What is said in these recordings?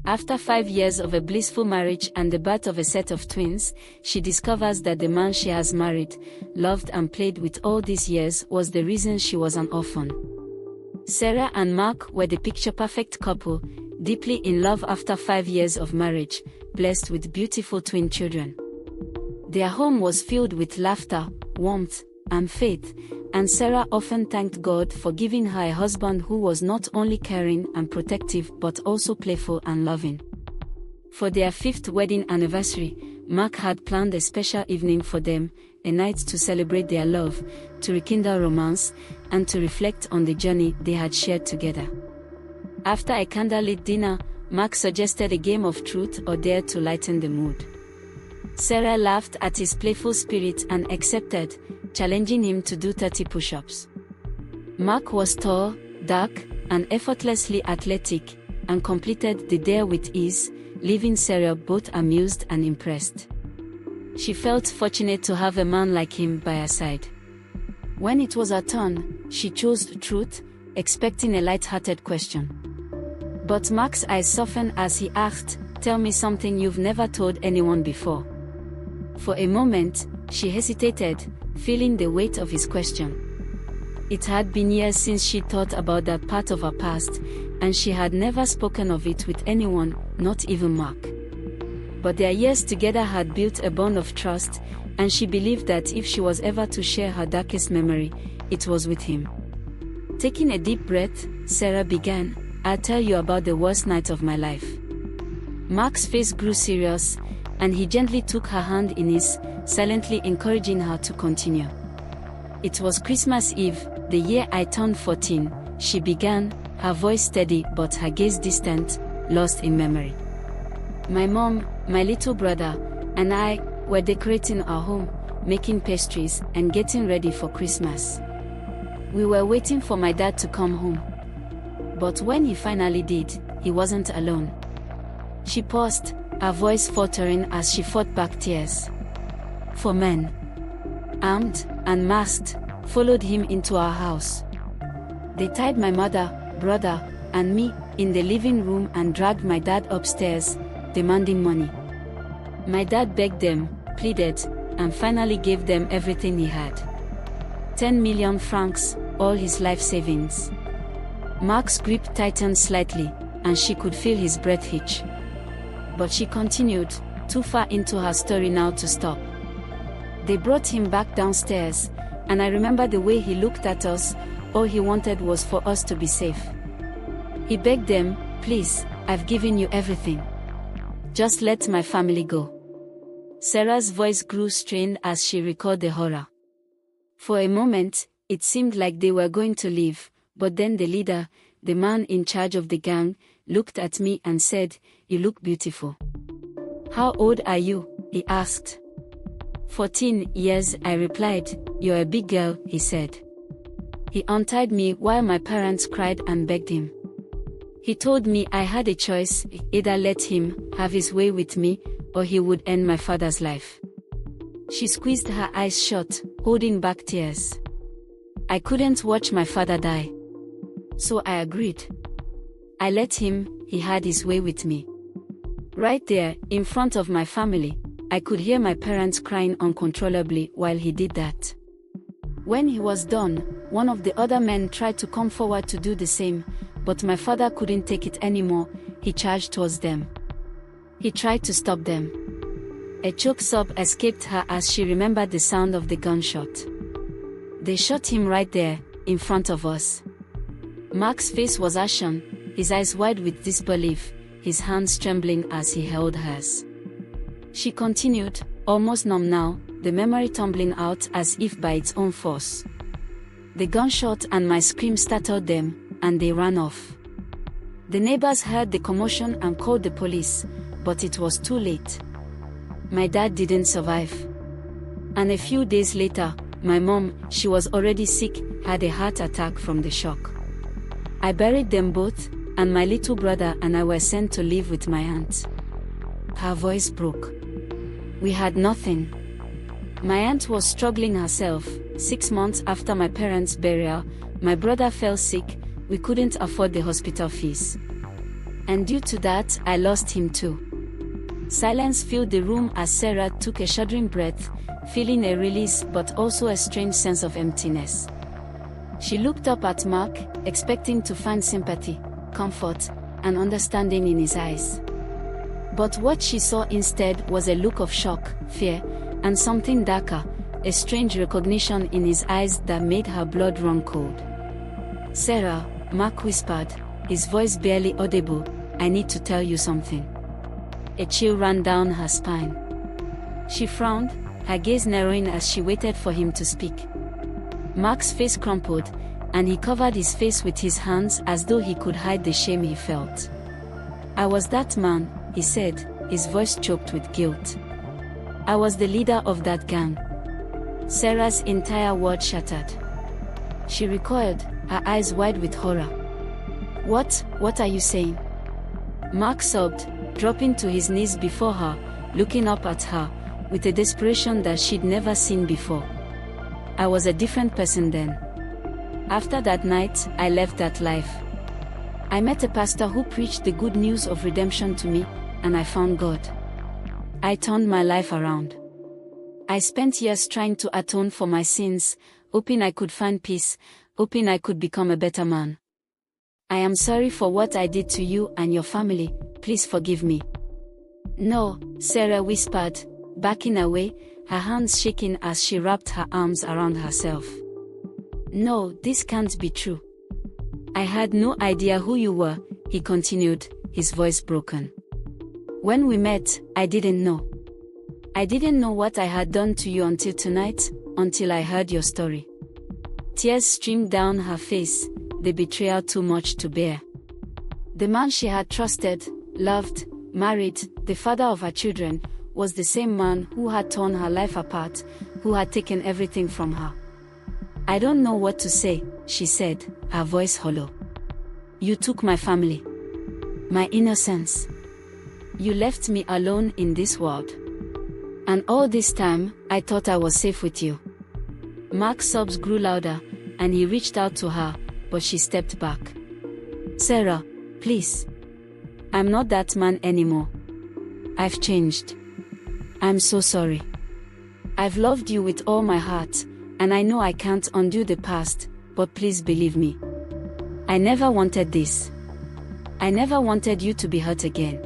After 5 years of a blissful marriage and the birth of a set of twins, she discovers that the man she has married, loved and played with all these years was the reason she was an orphan. Sarah and Mark were the picture-perfect couple, deeply in love after 5 years of marriage, blessed with beautiful twin children. Their home was filled with laughter, warmth, and faith, and Sarah often thanked God for giving her a husband who was not only caring and protective but also playful and loving. For their 5th wedding anniversary, Mark had planned a special evening for them, a night to celebrate their love, to rekindle romance, and to reflect on the journey they had shared together. After a candlelit dinner, Mark suggested a game of truth or dare to lighten the mood. Sarah laughed at his playful spirit and accepted, challenging him to do 30 push-ups. Mark was tall, dark, and effortlessly athletic, and completed the dare with ease, leaving Sarah both amused and impressed. She felt fortunate to have a man like him by her side. When it was her turn, she chose truth, expecting a light-hearted question. But Mark's eyes softened as he asked, "Tell me something you've never told anyone before." For a moment, she hesitated, feeling the weight of his question. It had been years since she thought about that part of her past, and she had never spoken of it with anyone, not even Mark. But their years together had built a bond of trust, and she believed that if she was ever to share her darkest memory, it was with him. Taking a deep breath, Sarah began, "I'll tell you about the worst night of my life." Mark's face grew serious, and he gently took her hand in his, silently encouraging her to continue. "It was Christmas Eve, the year I turned 14, she began, her voice steady but her gaze distant, lost in memory. "My mom, my little brother, and I were decorating our home, making pastries, and getting ready for Christmas. We were waiting for my dad to come home. But when he finally did, he wasn't alone." She paused, her voice faltering as she fought back tears. 4 men, armed and masked, followed him into our house. They tied my mother, brother, and me in the living room and dragged my dad upstairs, demanding money. My dad begged them, pleaded, and finally gave them everything he had. 10 million francs, all his life savings. Mark's grip tightened slightly, and she could feel his breath hitch. But she continued, too far into her story now to stop. "They brought him back downstairs, and I remember the way he looked at us. All he wanted was for us to be safe. He begged them, 'Please, I've given you everything. Just let my family go.'" Sarah's voice grew strained as she recalled the horror. For a moment, it seemed like they were going to leave, but then the leader, the man in charge of the gang, looked at me and said, "You look beautiful." "How old are you?" he asked. 14 years, I replied. "You're a big girl," he said. He untied me while my parents cried and begged him. He told me I had a choice, either let him have his way with me, or he would end my father's life. She squeezed her eyes shut, holding back tears. I couldn't watch my father die. So I agreed. I let him, he had his way with me. Right there, in front of my family, I could hear my parents crying uncontrollably while he did that. When he was done, one of the other men tried to come forward to do the same, but my father couldn't take it anymore. He charged towards them. He tried to stop them. A choke sob escaped her as she remembered the sound of the gunshot. They shot him right there, in front of us. Mark's face was ashen, his eyes wide with disbelief, his hands trembling as he held hers. She continued, almost numb now, the memory tumbling out as if by its own force. The gunshot and my scream startled them, and they ran off. The neighbors heard the commotion and called the police, but it was too late. My dad didn't survive. And a few days later, my mom, she was already sick, had a heart attack from the shock. I buried them both, and my little brother and I were sent to live with my aunt. Her voice broke. We had nothing. My aunt was struggling herself. 6 months after my parents' burial, my brother fell sick. We couldn't afford the hospital fees. And due to that, I lost him too. Silence filled the room as Sarah took a shuddering breath, feeling a release but also a strange sense of emptiness. She looked up at Mark, expecting to find sympathy, comfort, and understanding in his eyes. But what she saw instead was a look of shock, fear, and something darker, a strange recognition in his eyes that made her blood run cold. "Sarah," Mark whispered, his voice barely audible, "I need to tell you something." A chill ran down her spine. She frowned, her gaze narrowing as she waited for him to speak. Mark's face crumpled, and he covered his face with his hands as though he could hide the shame he felt. "I was that man," he said, his voice choked with guilt. "I was the leader of that gang." Sarah's entire world shattered. She recoiled, her eyes wide with horror. What are you saying?" Mark sobbed, dropping to his knees before her, looking up at her, with a desperation that she'd never seen before. "I was a different person then. After that night, I left that life. I met a pastor who preached the good news of redemption to me, and I found God. I turned my life around. I spent years trying to atone for my sins, hoping I could find peace, hoping I could become a better man. I am sorry for what I did to you and your family, please forgive me." "No," Sarah whispered, backing away, her hands shaking as she wrapped her arms around herself. "No, this can't be true. I had no idea who you were," he continued, his voice broken. "When we met, I didn't know. I didn't know what I had done to you until tonight, until I heard your story." Tears streamed down her face, the betrayal too much to bear. The man she had trusted, loved, married, the father of her children, was the same man who had torn her life apart, who had taken everything from her. "I don't know what to say," she said, her voice hollow. "You took my family. My innocence. You left me alone in this world. And all this time, I thought I was safe with you." Mark's sobs grew louder, and he reached out to her, but she stepped back. "Sarah, please. I'm not that man anymore. I've changed. I'm so sorry. I've loved you with all my heart, and I know I can't undo the past, but please believe me. I never wanted this. I never wanted you to be hurt again."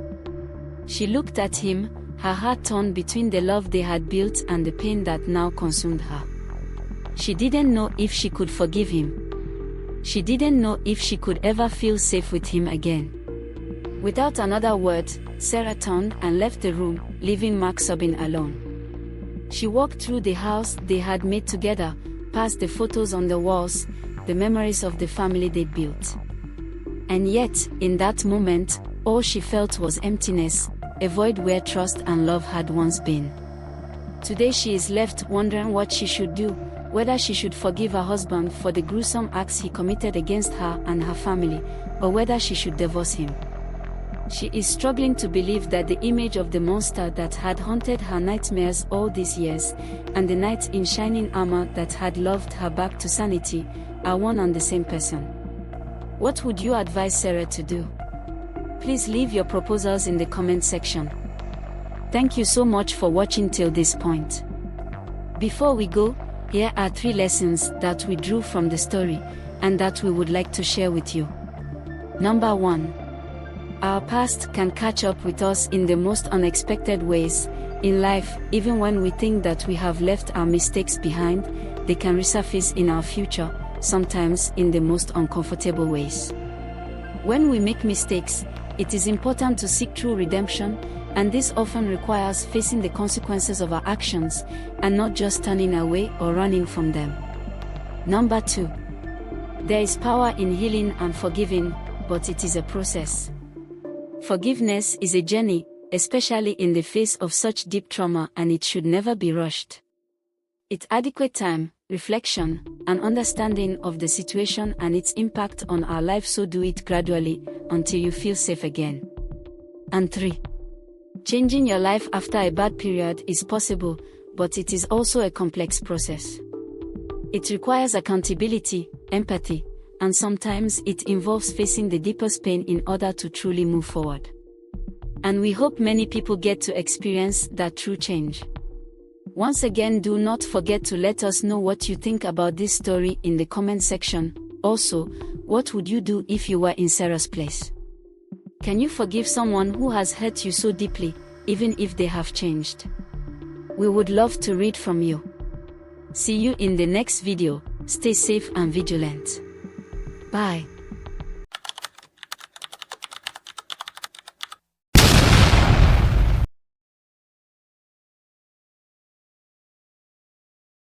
She looked at him, her heart torn between the love they had built and the pain that now consumed her. She didn't know if she could forgive him. She didn't know if she could ever feel safe with him again. Without another word, Sarah turned and left the room, leaving Mark sobbing alone. She walked through the house they had made together, past the photos on the walls, the memories of the family they'd built. And yet, in that moment, all she felt was emptiness, a void where trust and love had once been. Today she is left wondering what she should do, whether she should forgive her husband for the gruesome acts he committed against her and her family, or whether she should divorce him. She is struggling to believe that the image of the monster that had haunted her nightmares all these years, and the knight in shining armor that had lulled her back to sanity, are one and the same person. What would you advise Sarah to do? Please leave your proposals in the comment section. Thank you so much for watching till this point. Before we go, here are 3 lessons that we drew from the story, and that we would like to share with you. Number 1. Our past can catch up with us in the most unexpected ways. In life, even when we think that we have left our mistakes behind, they can resurface in our future, sometimes in the most uncomfortable ways. When we make mistakes, it is important to seek true redemption, and this often requires facing the consequences of our actions, and not just turning away or running from them. Number 2. There is power in healing and forgiving, but it is a process. Forgiveness is a journey, especially in the face of such deep trauma, and it should never be rushed. It's adequate time, reflection, and understanding of the situation and its impact on our life, so do it gradually, until you feel safe again. And 3. Changing your life after a bad period is possible, but it is also a complex process. It requires accountability, empathy, and sometimes it involves facing the deepest pain in order to truly move forward. And we hope many people get to experience that true change. Once again, do not forget to let us know what you think about this story in the comment section. Also, what would you do if you were in Sarah's place? Can you forgive someone who has hurt you so deeply, even if they have changed? We would love to read from you. See you in the next video. Stay safe and vigilant. Bye.